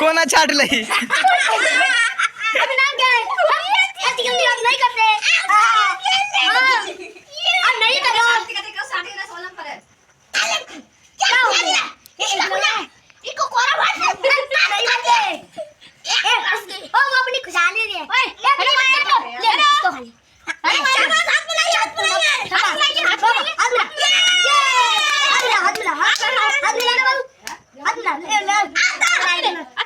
कोना छाट लई अभी नाम क्या है ऐसी गंदी बात नहीं करते अब नहीं करो क्या हो गया इसको कोरा मार नहीं बचे ए ओ वो अपनी खुशहाली दे ओए ले इसको खाली हाथ मिलाइए हाथ मिलाइए हाथ मिला